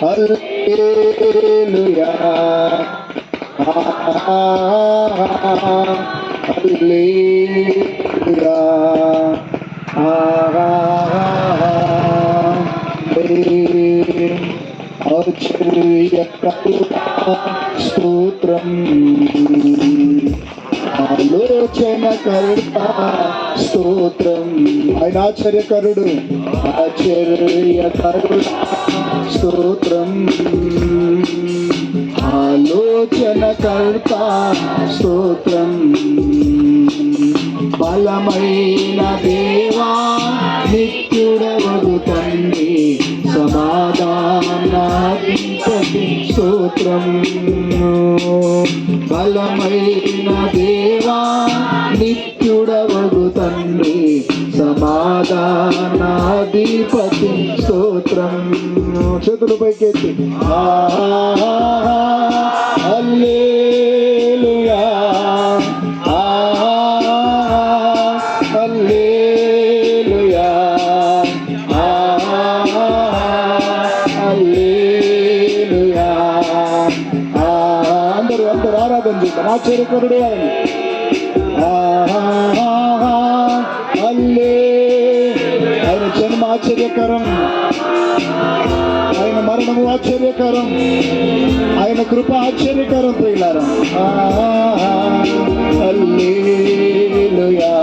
హల్లెలూయా హల్లెలూయా స్తోత్రం ఆలోచనకర్త స్తోత్రం. ఆయన ఆశ్చర్యకరుడు, ఆశ్చర్యకరుడు స్తోత్రం. ఆలోచనకర్త స్తోత్రం. బలమైన దేవా నిత్యుడవగు తండ్రి సమాధానాధిపతి స్తోత్రం. బలమైన దేవా నిత్యుడవగు తండ్రి సమాధానాధిపతి స్తోత్రం. చేతులు పైకెత్తి హల్లెలూయా హల్లెలూయా హల్లెలూయా. అందరూ ఆరాధన చేద్దాం. ఆశ్చర్యకరుడు ఆయన జన్మ ఆశ్చర్యకరం, ఆయన మరణము ఆశ్చర్యకరం, ఆయన కృప ఆశ్చర్యకరం. ప్రియులారా హల్లెలూయా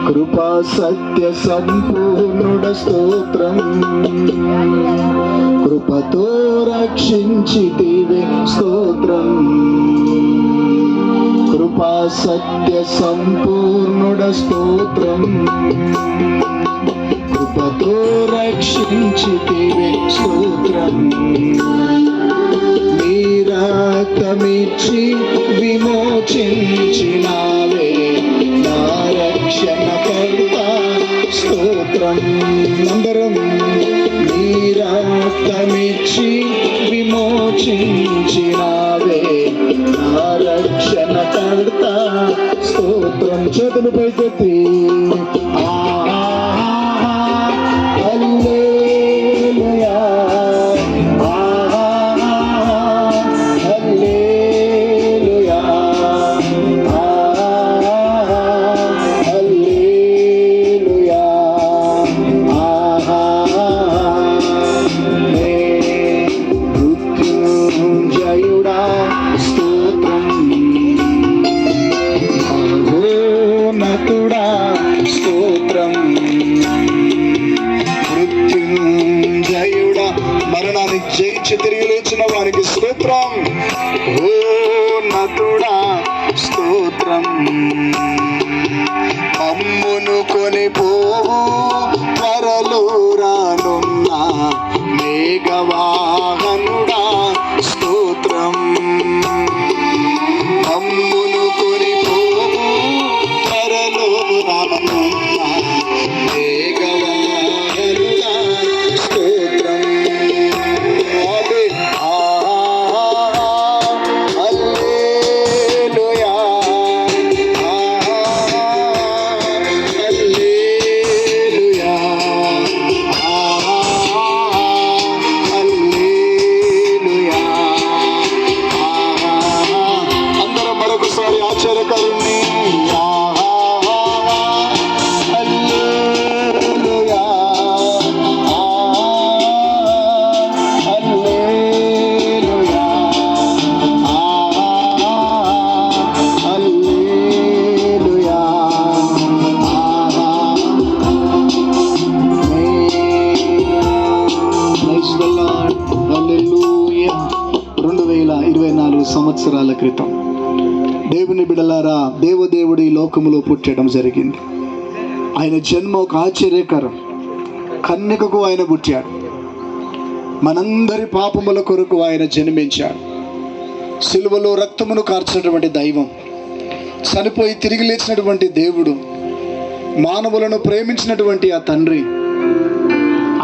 కృపా సత్య సంపూర్ణుడ స్తోత్రం. కృపతో రక్షించితివే స్తోత్రం. కృపా సత్య సంపూర్ణుడ స్తోత్రం. కృపతో రక్షించితివే స్తోత్రం. నీ రక్తమిచ్చి విమోచించినావే నా రక్షణకర్త స్తోత్రం. అందరం నీ రక్తమిచ్చి విమోచించినావే నా రక్షణకర్త స్తోత్రం. చేతులు పైకెత్తి హల్లెలూయా హల్లెలూయా హల్లెలూయా. మృత్యుంజయుడా స్తోత్రం. మహోన్నతుడా స్తోత్రం. మృత్యుంజయుడా మరణాన్ని జయించి తిరిగి లేచిన వారికి స్తోత్రం. మహోన్నతుడా స్తోత్రం. అమ్మును కొనిపోవు త్వరలో రానున్న మేఘవాహనుడా స్తోత్రం. అమ్మును కొనిపోవు త్వరలో రానున్న మేఘవాహనుడా స్తోత్రం. హల్లెలూయా హల్లెలూయా హల్లెలూయా. అందరం మరొకసారి ఆశ్చర్యకరుణ్ణి hallelujah hallelujah hallelujah. Praise the Lord. Hallelujah. 2024 సంవత్సరాల క్రితం దేవుని బిడలారా దేవదేవుడు ఈ లోకములో పుట్టడం జరిగింది. ఆయన జన్మ ఒక ఆశ్చర్యకరం. కన్యకకు ఆయన పుట్టాడు. మనందరి పాపముల కొరకు ఆయన జన్మించాడు. సిలువలో రక్తమును కార్చినటువంటి దైవం, చనిపోయి తిరిగి లేచినటువంటి దేవుడు, మానవులను ప్రేమించినటువంటి ఆ తండ్రి,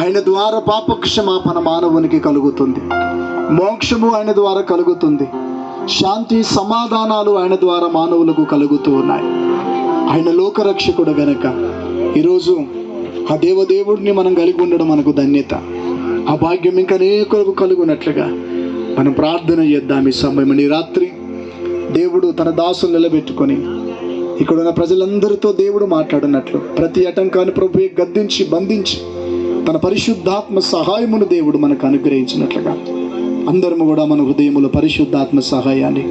ఆయన ద్వారా పాపక్షమాపణ మానవునికి కలుగుతుంది. మోక్షము ఆయన ద్వారా కలుగుతుంది. శాంతి సమాధానాలు ఆయన ద్వారా మానవులకు కలుగుతూ ఉన్నాయి. ఆయన లోకరక్షకుడు గనక ఈరోజు ఆ దేవదేవుడిని మనం కలిగి ఉండడం మనకు ధన్యత. ఆ భాగ్యం ఇంకా అనేకులకు కలుగునట్లుగా మనం ప్రార్థన చేద్దాం. ఈ సమయం ఈ రాత్రి దేవుడు తన దాసులు నిలబెట్టుకొని ఇక్కడ ఉన్న ప్రజలందరితో దేవుడు మాట్లాడినట్లు ప్రతి ఆటంకాన్ని ప్రభువే గద్దించి బంధించి తన పరిశుద్ధాత్మ సహాయమును దేవుడు మనకు అనుగ్రహించినట్లుగా అందరము కూడా మన హృదయములో పరిశుద్ధాత్మ సహాయాన్ని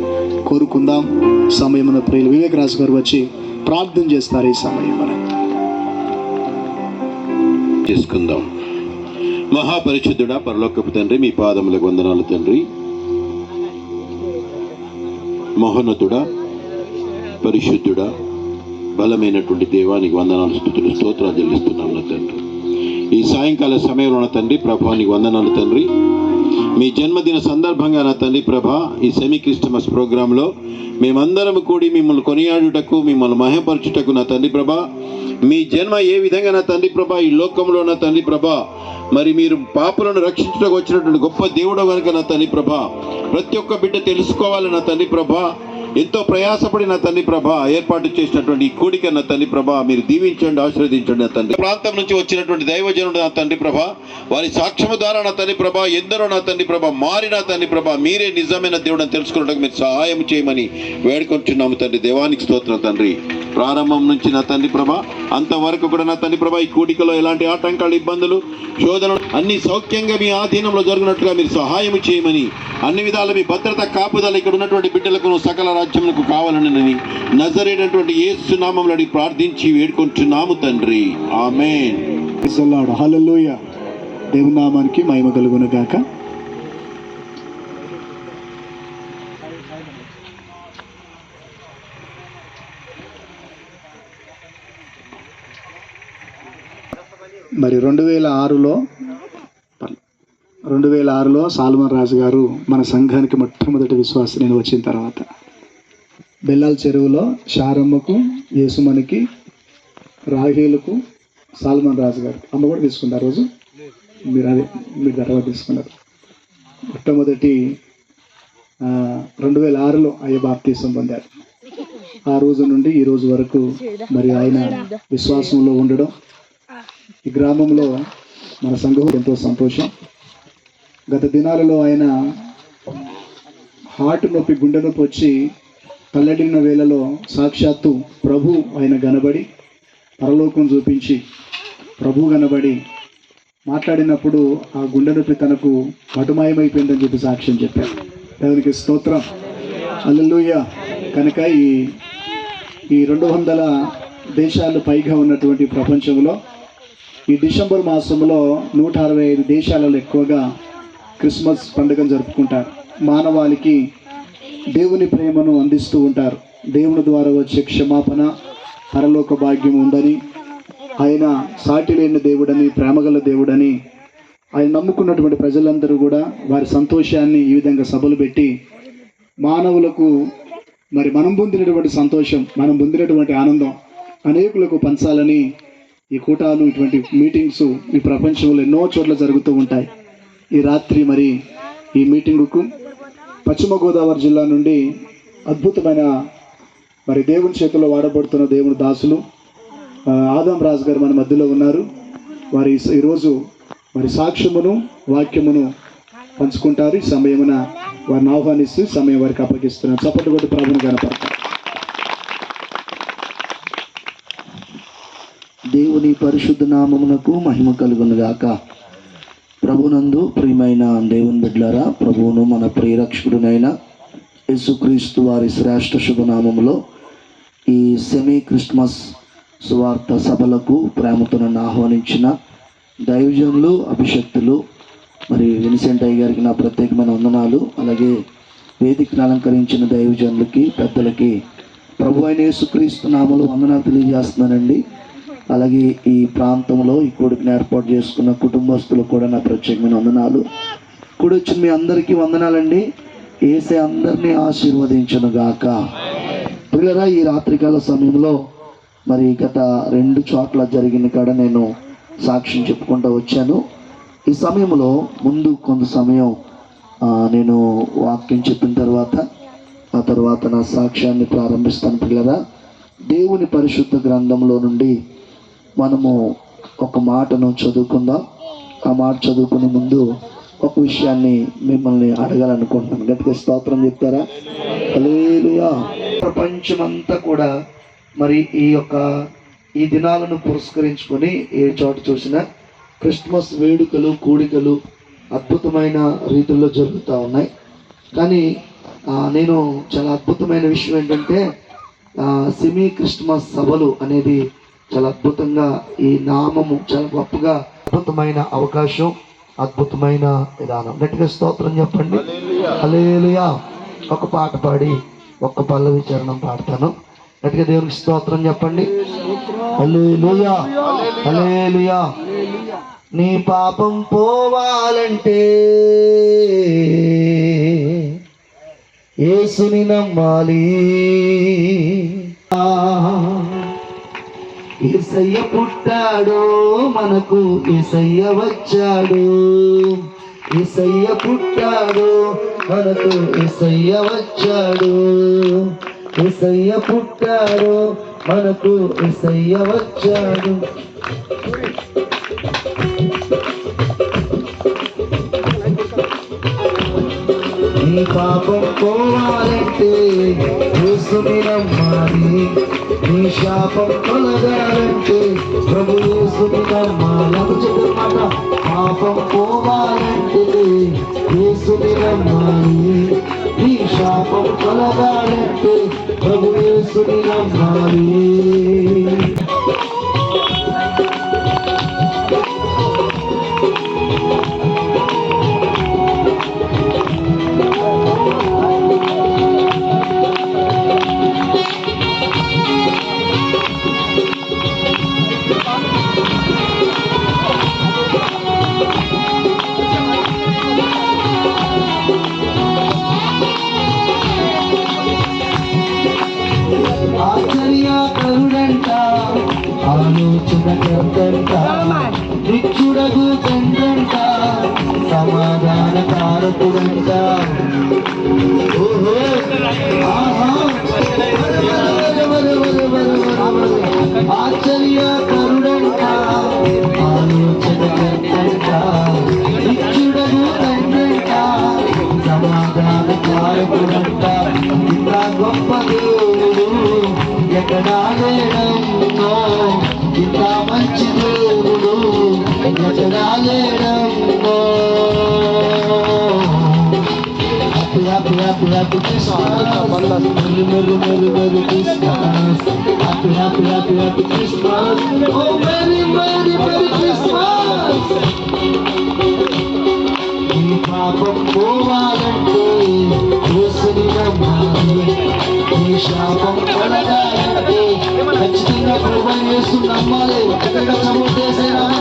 కోరుకుందాం. సమయమున ప్రియులు వివేకరాజు గారు వచ్చి ప్రార్థన చేస్తారు. ఈ సమయం మనం చేసుకుందాం. మహాపరిశుద్ధుడా, పరలోకపు తండ్రి, మీ పాదములకు వందనాలు తండ్రి. మహోన్నతుడా, పరిశుద్ధుడా, బలమైనటువంటి దేవానికి వందనాలు, స్తుతులు, స్తోత్రాలు చెల్లిస్తున్నాను తండ్రి. ఈ సాయంకాల సమయంలో నా తండ్రి ప్రభానికి వందనాలు తండ్రి. మీ జన్మదిన సందర్భంగా నా తండ్రి ప్రభా, ఈ సెమీ క్రిస్టమస్ ప్రోగ్రాంలో మేమందరం కూడి మిమ్మల్ని కొనియాడుటకు, మిమ్మల్ని మహిమపరచుటకు నా తండ్రి ప్రభా, మీ జన్మ ఏ విధంగా నా తండ్రి ప్రభా ఈ లోకంలో నా తండ్రి ప్రభా మరి మీరు పాపులను రక్షించడానికి వచ్చినటువంటి గొప్ప దేవుడు కనుక నా తండ్రి ప్రభా ప్రతి ఒక్క బిడ్డ తెలుసుకోవాలి నా తండ్రి ప్రభా. ఎంతో ప్రయాసపడి నా తండ్రి ప్రభా ఏర్పాటు చేసినటువంటి ఈ కూడిక నా తండ్రి ప్రభా మీరు దీవించండి, ఆశీర్వదించండి నా తండ్రి. ప్రాంతం నుంచి వచ్చినటువంటి దైవజనుడు నా తండ్రి ప్రభా, వారి సాక్ష్యము ద్వారా నా తండ్రి ప్రభా ఎందరో నా తండ్రి ప్రభా మారి నా తండ్రి ప్రభా మీరే నిజమైన దేవుడు అని తెలుసుకోవడానికి మీరు సహాయం చేయమని వేడుకొంటున్నాము తండ్రి. దేవానికి స్తోత్రం తండ్రి. ప్రారంభం నుంచి నా తండ్రి ప్రభా అంతవరకు కూడా నా తండ్రి ప్రభా ఈ కూడికలో ఎలాంటి ఆటంకాలు, ఇబ్బందులు, శోధనలు అన్ని సౌఖ్యంగా మీ ఆధీనంలో జరుగునట్లుగా మీరు సహాయం చేయమని, అన్ని విధాల మీ భద్రత కాపుదల ఇక్కడ ఉన్నటువంటి బిడ్డలకు సకల రాజ్యములకు కావాలని నజరేటటువంటి యేసు నామములో అడిగి ప్రార్థించి వేడుకుంటున్నాము తండ్రి. ఆమేన్. హల్లెలూయా. దేవుని నామానికి మహిమ కలుగును గాక. మరి 2006లో సాల్మన్ రాజు గారు మన సంఘానికి మొట్టమొదటి విశ్వాసి నేను వచ్చిన తర్వాత బెల్లాల చెరువులో శారమ్మకు, యేసుమణికి, రాహేలుకు సాల్మన్ రాజు గారు అమ్మ కూడా తీసుకున్నారు. రోజు మీరు తర్వాత తీసుకున్నారు. మొట్టమొదటి 2006లో అయ్య బాప్తీసం పొందారు. ఆ రోజు నుండి ఈ రోజు వరకు మరి ఆయన విశ్వాసంలో ఉండడం ఈ గ్రామంలో మన సంఘం ఎంతో సంతోషం. గత దినాలలో ఆయన హార్ట్ నొప్పి, గుండె నొప్పి వచ్చి తల్లడిన వేళలో సాక్షాత్తు ప్రభు ఆయన గనబడి పరలోకం చూపించి ప్రభు గనబడి మాట్లాడినప్పుడు ఆ గుండె నొప్పి తనకు మటుమాయమైపోయిందని చెప్పి సాక్ష్యం చెప్పారు. దేవునికి స్తోత్రం. హల్లెలూయా. కనుక ఈ 200 దేశాలు పైగా ఉన్నటువంటి ప్రపంచంలో ఈ డిసెంబర్ మాసంలో 165 దేశాలలో ఎక్కువగా క్రిస్మస్ పండుగను జరుపుకుంటారు. మానవాళికి దేవుని ప్రేమను అందిస్తూ ఉంటారు. దేవుని ద్వారా వచ్చే క్షమాపణ, పరలోక భాగ్యం ఉందని, ఆయన సాటి లేని దేవుడని, ప్రేమగల దేవుడని ఆయన నమ్ముకున్నటువంటి ప్రజలందరూ కూడా వారి సంతోషాన్ని ఈ విధంగా సభలు పెట్టి మానవులకు మరి మనం పొందినటువంటి సంతోషం, మనం పొందినటువంటి ఆనందం అనేకులకు పంచాలని ఈ కూటాలు, ఇటువంటి మీటింగ్స్ ఈ ప్రపంచంలో ఎన్నో చోట్ల జరుగుతూ ఉంటాయి. ఈ రాత్రి మరి ఈ మీటింగుకు పశ్చిమ గోదావరి జిల్లా నుండి అద్భుతమైన మరి దేవుని చేతుల్లో వాడబడుతున్న దేవుని దాసులు ఆదం రాజు గారు మన మధ్యలో ఉన్నారు. వారి ఈరోజు మరి సాక్ష్యమును, వాక్యమును పంచుకుంటారు. ఈ సమయమున వారిని ఆహ్వానిస్తూ సమయం వారికి అప్పగిస్తున్నారు. చప్పట్లు కొట్టి ప్రభువును కనపడతారు. దేవుని పరిశుద్ధ నామమునకు మహిమ కలుగును గాక. ప్రభునందు ప్రియమైన దేవుని బిడ్డలారా, ప్రభువును మన ప్రియరక్షకుడునైన యేసుక్రీస్తు వారి శ్రేష్ఠ శుభనామములో ఈ సెమీ క్రిస్మస్ సువార్త సభలకు ప్రేమతో నన్ను ఆహ్వానించిన దైవజనులు, అభిషక్తులు, మరి విన్సెంట్ అయ్య గారికి నా ప్రత్యేకమైన వందనాలు. అలాగే వేదికను అలంకరించిన దైవజనులకి, పెద్దలకి ప్రభు అయిన యేసుక్రీస్తు నామములో వందనాలు తెలియజేస్తున్నానండి. అలాగే ఈ ప్రాంతంలో ఈ కొడుకుని ఏర్పాటు చేసుకున్న కుటుంబస్తులకు కూడా నా ప్రత్యేకమైన వందనాలు. కూడా వచ్చిన మీ అందరికీ వందనాలండి. యేసే అందరినీ ఆశీర్వదించును గాక. పిల్లరా, ఈ రాత్రికాల సమయంలో మరి గత 2 చోట్ల జరిగిన కాడ నేను సాక్ష్యం చెప్పుకుంటూ వచ్చాను. ఈ సమయంలో ముందు కొంత సమయం నేను వాక్యం చెప్పిన తర్వాత ఆ తర్వాత నా సాక్ష్యాన్ని ప్రారంభిస్తాను. పిల్లరా, దేవుని పరిశుద్ధ గ్రంథంలో నుండి మనము ఒక మాటను చదువుకుందాం. ఆ మాట చదువుకునే ముందు ఒక విషయాన్ని మిమ్మల్ని అడగాలనుకుంటున్నాను. గట్టిగా స్తోత్రం చెప్తారా? హల్లెలూయా. ప్రపంచమంతా కూడా మరి ఈ దినాలను పురస్కరించుకొని ఏ చోట చూసినా క్రిస్మస్ వేడుకలు, కూడికలు అద్భుతమైన రీతిలో జరుగుతూ ఉన్నాయి. కానీ నేను చాలా అద్భుతమైన విషయం ఏంటంటే సెమీ క్రిస్మస్ సభలు అనేది చాలా అద్భుతంగా, ఈ నామము చాలా గొప్పగా, అద్భుతమైన అవకాశం, అద్భుతమైన విధానం. గట్టిగా స్తోత్రం చెప్పండి. హల్లెలూయా. ఒక పాట పాడి ఒక్క పల్లవి చరణం పాడతాను. గట్టిగా దేవునికి స్తోత్రం చెప్పండి. హల్లెలూయా, హల్లెలూయా. నీ పాపం పోవాలంటే యేసుని నమ్మాలి. యేసయ్య పుట్టాడు మనకు, యేసయ్య వచ్చాడు. యేసయ్య పుట్టాడు మనకు, యేసయ్య వచ్చాడు. యేసయ్య పుట్టాడు మనకు, యేసయ్య వచ్చాడు. నీ పాపం పోవాలంటే యేసుని నమ్మాలి. నీ శాపం తొలగాలంటే ప్రభు యేసుని నమ్మాలి. చెప్పమాట, పాపం పోవాలంటే యేసుని నమ్మాలి. నీ శాపం తొలగాలంటే ప్రభు యేసుని నమ్మాలి. ఆశ్చర్యకరుడంట, ఆలోచనకర్తంట, నిత్యుడగు తండ్రంట, సమాధాన కారకుడంట. ఓహో, ఆహా, ఆశ్చర్యకరుడంట, ఆలోచనకర్తంట, నిత్యుడగు తండ్రంట, సమాధాన కారకుడంట. ఇంత గొప్ప దేవుడు ఎక్కడా లేడమ్మో, ఇంత మంచి దేవుడు ఎక్కడా లేడమ్మో. Happy happy happy Christmas, merry merry merry merry Christmas. Happy happy happy happy Christmas, oh merry merry merry Christmas. నీ పాపం పోవాలంటే యేసుని నమ్మాలి. నీ శాపం తొలగాలంటే ఖచ్చితంగా ప్రభువైన యేసుని నమ్మాలి. ఎక్కడ చమోటేసే నామం.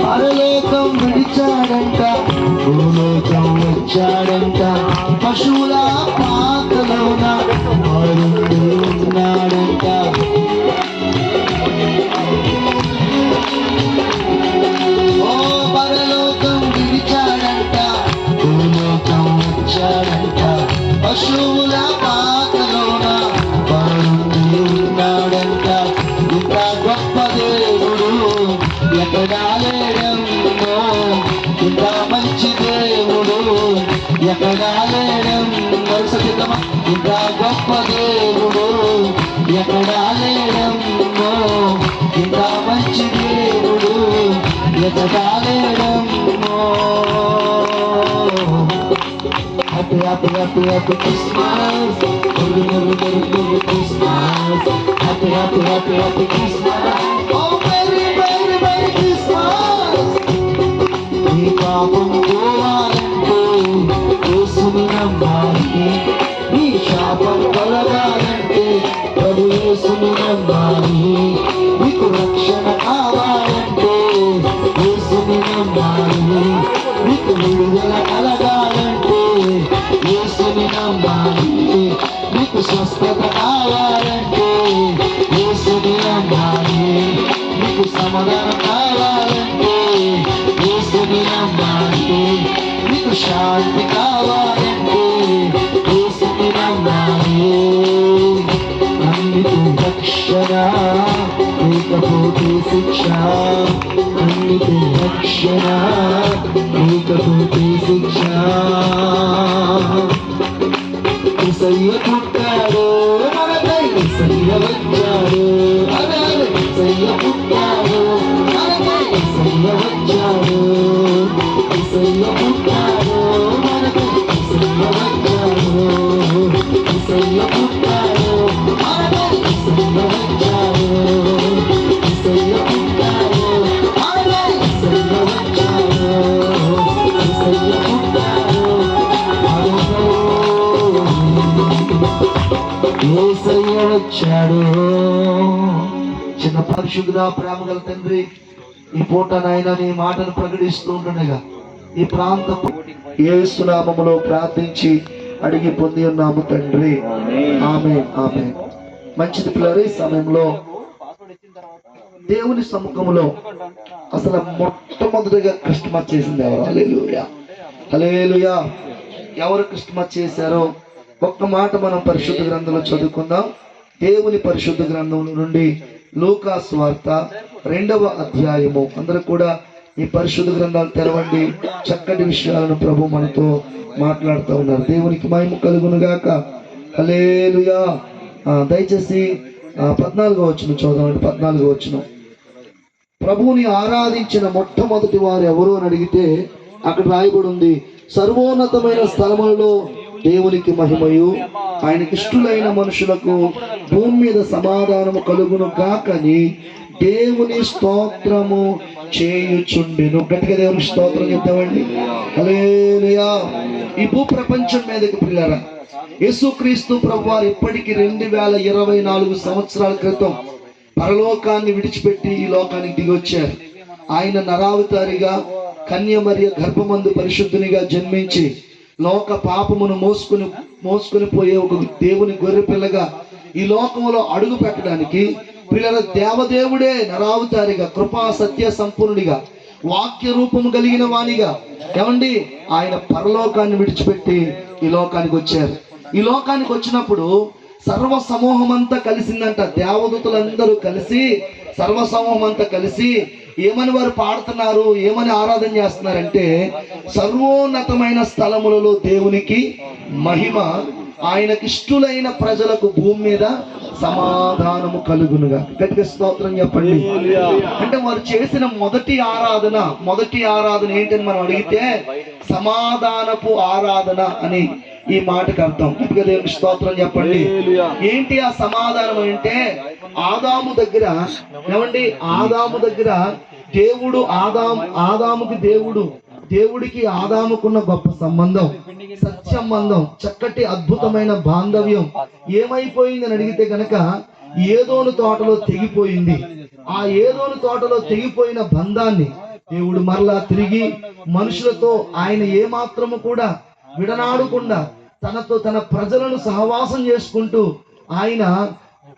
పరలోకం విడిచాడంట, భూలోకం వచ్చాడంట, పశువుల పాకలోన వాడుండి ఉన్నాడంట. ఓ పరలోకం విడిచాడంట, భూలోకం వచ్చాడంట, పశువుల పాకలోన వాడుండి ఉన్నాడంట. ఇంత గొప్ప దేవుడు ఎక్కడా లేడమ్మో, ఇంత మంచి దేవుడు ఎక్కడా లేడమ్మో. ఇంత గొప్ప దేవుడు ఎక్కడా లేడమ్మో, ఇంత మంచి దేవుడు ఎక్కడా లేడమ్మో. Happy happy happy happy Christmas, merry merry merry merry Christmas. Happy happy happy happy Christmas, oh merry merry merry Christmas. శాంతి కావాలంటే యేసుని నమ్మాలి. అన్నిటి రక్షణ లేకపోతే శిక్ష, అన్నిటి రక్షణ లేకపోతే శిక్ష. యేసయ్య పుట్టాడు మనకై, యేసయ్య వచ్చాడు, అదే యేసయ్య పుట్టాడు మనకై, యేసయ్య వచ్చాడు, యేసయ్య పుట్టాడు మనకై, యేసయ్య వచ్చాడు, యేసయ్య పుట్టాడు మనకై, యేసయ్య వచ్చాడు, యేసయ్య పుట్టాడు మనకై, యేసయ్య వచ్చాడు, యేసయ్య పుట్టాడు యేసయ్య వచ్చాడు. చిన్న పరిశుద్ధుడా, ప్రేమ గల తండ్రి, ఈ పూట నాయన నీ మాటను ప్రకటిస్తూ ఉంటుండగా ఈ ప్రాంతం యేసు నామములో ప్రార్థించి అడిగి పొంది ఉన్నాము తండ్రి. ఆమేన్, ఆమేన్. మంచిది పిల్లలు, ఈ సమయంలో దేవుని సముఖంలో అసలు మొట్టమొదటిగా క్రిస్మస్ చేసింది ఎవరు? హల్లెలూయా, హల్లెలూయా. ఎవరు క్రిస్మస్ చేశారో ఒక్క మాట మనం పరిశుద్ధ గ్రంథంలో చదువుకుందాం. దేవుని పరిశుద్ధ గ్రంథం నుండి లూకా సువార్త 2వ అధ్యాయము. అందరూ కూడా ఈ పరిశుద్ధ గ్రంథాలు తెరవండి. చక్కటి విషయాలను ప్రభు మనతో మాట్లాడుతూ ఉన్నారు. దేవునికి మహిమ కలుగును గాక. హల్లెలూయా. దయచేసి 14వ వచనం చదవండి. 14వ వచనం. ప్రభువుని ఆరాధించిన మొట్టమొదటి వారు ఎవరు అని అడిగితే అక్కడ రాయబడి ఉంది, సర్వోన్నతమైన స్థలములలో దేవునికి మహిమయు, ఆయనకి ఇష్టలైన మనుషులకు భూమి మీద సమాధానము కలుగును గాకని దేవుని స్తోత్రము చేయుచుండెను. గట్టిగా దేవుని స్తోత్రం చెప్తామండి. హల్లెలూయా. ఈ భూ ప్రపంచం మీదకి పిల్లరా, యేసుక్రీస్తు ప్రభువారు ఇప్పటికి 2024 సంవత్సరాల క్రితం పరలోకాన్ని విడిచిపెట్టి ఈ లోకానికి దిగొచ్చారు. ఆయన నరావతారిగా కన్యమర్య గర్భమందు పరిశుద్ధునిగా జన్మించి లోక పాపమును మోసుకుని పోయే ఒక దేవుని గొర్రె పిల్లగా ఈ లోకంలో అడుగు పెట్టడానికి పిల్లల దేవదేవుడే నరావతారిగా కృపా సత్య సంపూర్ణుడిగా వాక్య రూపము కలిగిన వానిగా ఏమండి ఆయన పరలోకాన్ని విడిచిపెట్టి ఈ లోకానికి వచ్చారు. ఈ లోకానికి వచ్చినప్పుడు సర్వ సమూహం అంతా కలిసిందంట. దేవదూతలందరూ కలిసి సర్వ సమూహం అంతా కలిసి ఏమని వారు పాడుతున్నారు, ఏమని ఆరాధన చేస్తున్నారంటే, సర్వోన్నతమైన స్థలములలో దేవునికి మహిమ, ఆయనకి ఇష్టలైన ప్రజలకు భూమి మీద సమాధానము కలుగునుగా. గట్టిగా స్తోత్రం చెప్పండి. అంటే వారు చేసిన మొదటి ఆరాధన ఏంటని మనం అడిగితే సమాధానపు ఆరాధన అని ఈ మాటకు అర్థం. గట్టిగా దేవునికి స్తోత్రం చెప్పండి. ఏంటి ఆ సమాధానం అంటే, ఆదాము దగ్గర ఏమండి, ఆదాము దగ్గర దేవుడు దేవుడికి ఆదాముకున్న గొప్ప సంబంధం, సత్సంబంధం, చక్కటి అద్భుతమైన బాంధవ్యం ఏమైపోయింది అని అడిగితే గనక ఏదోను తోటలో తెగిపోయింది. ఆ ఏదోను తోటలో తెగిపోయిన బంధాన్ని దేవుడు మరలా తిరిగి మనుషులతో ఆయన ఏమాత్రము కూడా విడనాడకుండా తన ప్రజలను సహవాసం చేసుకుంటూ ఆయన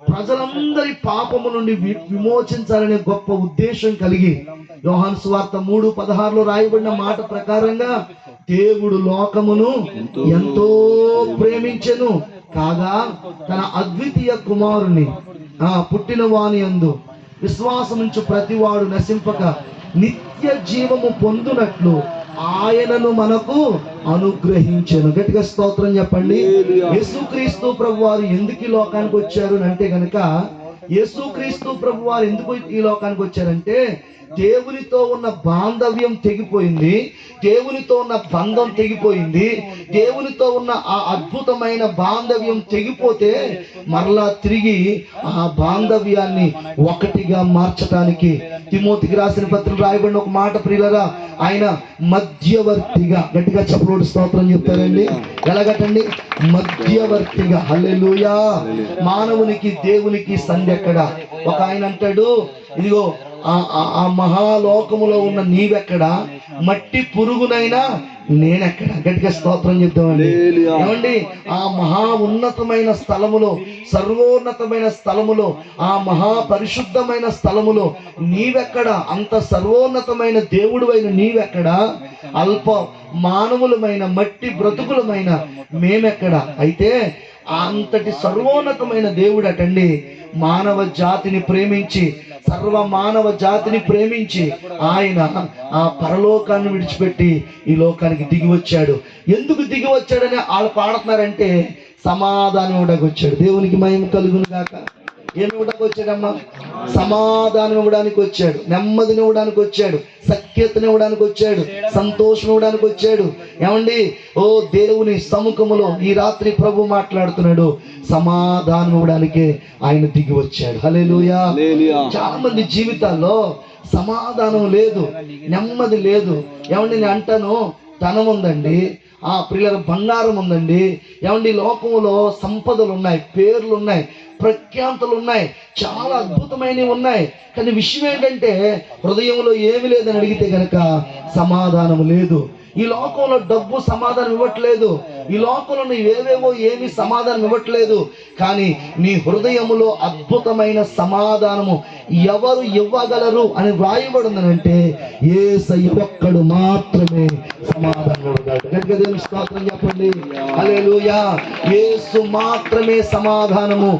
ప్రజలందరి పాపము నుండి విమోచించాలనే గొప్ప ఉద్దేశం కలిగి యోహాను సువార్త 3:16 రాయబడిన మాట ప్రకారంగా దేవుడు లోకమును ఎంతో ప్రేమించెను కాగా తన అద్వితీయ కుమారుని పుట్టిన వాని యందు విశ్వాసముంచు ప్రతివాడు నశింపక నిత్య జీవము పొందునట్లు ఆయనను మనకు అనుగ్రహించెను. గట్టిగా స్తోత్రం చెప్పండి. యేసుక్రీస్తు ప్రభువారు ఎందుకు ఈ లోకానికి వచ్చారు అంటే గనక, యేసుక్రీస్తు ప్రభువారు ఎందుకు ఈ లోకానికి వచ్చారంటే, దేవునితో ఉన్న బాంధవ్యం తెగిపోయింది, దేవునితో ఉన్న బంధం తెగిపోయింది, దేవునితో ఉన్న ఆ అద్భుతమైన బాంధవ్యం తెగిపోతే మరలా తిరిగి ఆ బాంధవ్యాన్ని ఒకటిగా మార్చడానికి తిమోతికి రాసిన పత్రిక రాయబడిన ఒక మాట ప్రియులరా, ఆయన మధ్యవర్తిగా, గట్టిగా చెప్పలోడు స్తోత్రం చెప్తారండి. ఎలాగటండి? మధ్యవర్తిగా. హల్లెలూయా. మానవునికి దేవునికి సంధి ఎక్కడ? ఒక ఆయన అంటాడు, ఇదిగో ఆ మహాలోకములో ఉన్న నీవెక్కడ, మట్టి పురుగునైనా నేనెక్కడ. గట్టిగా స్తోత్రం చెప్తామండి. ఏమండి, ఆ మహా ఉన్నతమైన స్థలములో, సర్వోన్నతమైన స్థలములో, ఆ మహా పరిశుద్ధమైన స్థలములో నీవెక్కడ? అంత సర్వోన్నతమైన దేవుడువైన నీవెక్కడ? అల్ప మానవులమైన మట్టి బ్రతుకులమైన మేమెక్కడ? అయితే అంతటి సర్వోన్నతమైన దేవుడు అటండి మానవ జాతిని ప్రేమించి, సర్వ మానవ జాతిని ప్రేమించి ఆయన ఆ పరలోకాన్ని విడిచిపెట్టి ఈ లోకానికి దిగి వచ్చాడు. ఎందుకు దిగి వచ్చాడని వాళ్ళు పాడుతున్నారంటే సమాధానం ఇవ్వడానికి వచ్చాడు. దేవునికి మహిమ కలుగును గాక. ఏమి ఇవ్వడానికి వచ్చాడమ్మా? సమాధానం ఇవ్వడానికి వచ్చాడు, నెమ్మదిని ఇవ్వడానికి వచ్చాడు, సఖ్యతని ఇవ్వడానికి వచ్చాడు, సంతోషం ఇవ్వడానికి వచ్చాడు. ఏమండి, ఓ దేవుని సముఖములో ఈ రాత్రి ప్రభు మాట్లాడుతున్నాడు. సమాధానం ఇవ్వడానికి ఆయన దిగి వచ్చాడు. హల్లెలూయా. చాలా మంది జీవితాల్లో సమాధానం లేదు, నెమ్మది లేదు. ఏమండి, నేను అంటాను, ధనం ఉందండి, ఆ ప్రియుల బంగారం ఉందండి, ఏమండి లోకంలో సంపదలు ఉన్నాయి, పేర్లు ఉన్నాయి, ప్రఖ్యాతులు ఉన్నాయి, చాలా అద్భుతమైనవి ఉన్నాయి. కానీ విషయం ఏంటంటే హృదయంలో ఏమి లేదని అడిగితే కనుక సమాధానం లేదు. ఈ లోకంలో డబ్బు సమాధానం ఇవ్వట్లేదు, ఈ లోకంలో నీవేవేవో ఏమి సమాధానం ఇవ్వట్లేదు. కానీ నీ హృదయములో అద్భుతమైన సమాధానము ఎవరు ఇవ్వగలరు అని వ్రాయబడిందనంటే యేసయ్య ఒక్కడు మాత్రమే సమాధానం ఇవ్వగలడు. గట్టిగా దేవునికి స్తోత్రం చెప్పండి. హల్లెలూయా. యేసు మాత్రమే సమాధానము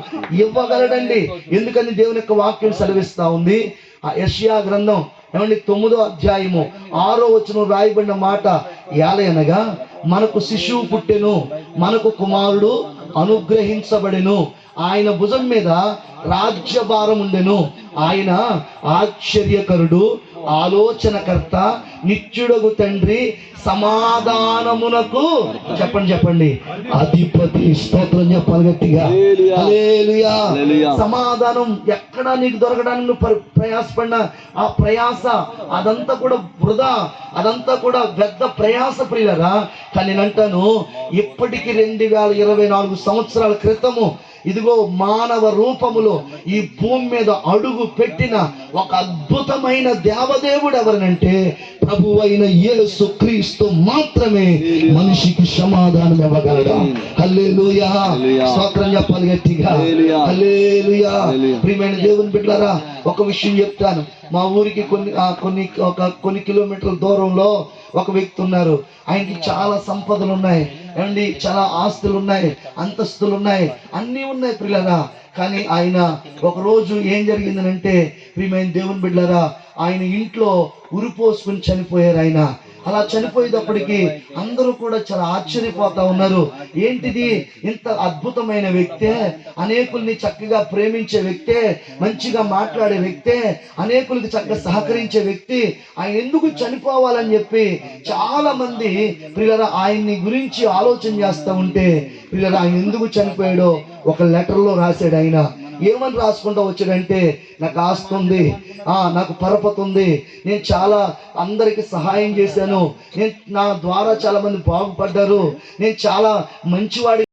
ఇవ్వగలడండి. ఎందుకని దేవుని యొక్క వాక్యం సెలవిస్తా ఉంది. ఆ యెషయా గ్రంథం ఏమండి 9వ అధ్యాయము 6వ వచనం రాయబడిన మాట ఏలయనగా, మనకు శిశువు పుట్టెను, మనకు కుమారుడు అనుగ్రహించబడెను, ఆయన భుజం మీద రాజ్యభారం ఉండెను, ఆయన ఆశ్చర్యకరుడు, ఆలోచనకర్త, నిత్యుడగు తండ్రి, సమాధానమునకు చెప్పండి అధిపతి. స్తోత్రం చెప్పాలి గట్టిగా. హల్లెలూయా. సమాధానం ఎక్కడ నీకు దొరకడానికి నువ్వు ప్రయాసపడినా ఆ ప్రయాస అదంతా కూడా వృధా, అదంతా కూడా పెద్ద ప్రయాస ప్రియులరా. కానీ నేను అంటాను, ఇప్పటికి 2024 సంవత్సరాల క్రితము ఇదిగో మానవ రూపములో ఈ భూమి మీద అడుగు పెట్టిన ఒక అద్భుతమైన దేవదేవుడు ఎవరనంటే ప్రభు అయిన యేసు క్రీస్తు మాత్రమే మనిషికి సమాధానం ఇవ్వగలడు. హల్లెలూయా. స్తోత్రం చెప్పాలి గట్టిగా. హల్లెలూయా. ప్రియమైన దేవుని బిడ్డలారా, ఒక విషయం చెప్తాను. మా ఊరికి కొన్ని కిలోమీటర్ల దూరంలో ఒక వ్యక్తి ఉన్నారు. ఆయనకి చాలా సంపదలు ఉన్నాయి, ఏమండి, చాలా ఆస్తులు ఉన్నాయి, అంతస్తులు ఉన్నాయి, అన్నీ ఉన్నాయి ప్రియులారా. కానీ ఆయన ఒకరోజు ఏం జరిగిందనంటే ప్రియమైన దేవుని బిడ్డలారా, ఆయన ఇంట్లో ఉరిపోసుకుని చనిపోయారు. ఆయన అలా చనిపోయేటప్పటికి అందరూ కూడా చాలా ఆశ్చర్యపోతా ఉన్నారు. ఏంటిది, ఇంత అద్భుతమైన వ్యక్తే, అనేకుల్ని చక్కగా ప్రేమించే వ్యక్తే, మంచిగా మాట్లాడే వ్యక్తే, అనేకులకి చక్కగా సహకరించే వ్యక్తి, ఆయన ఎందుకు చనిపోవాలని చెప్పి చాలా మంది ప్రియులారా ఆయన్ని గురించి ఆలోచన చేస్తూ ఉంటే ప్రియులారా ఆయన ఎందుకు చనిపోయాడో ఒక లెటర్లో రాశాడు. ఆయన ఏమని రాసుకుంటూ వచ్చాడంటే, నాకు ఆస్తి ఉంది, నాకు పరపతి ఉంది, నేను చాలా అందరికి సహాయం చేశాను, నేను నా ద్వారా చాలా మంది బాగుపడ్డారు, నేను చాలా మంచివాడి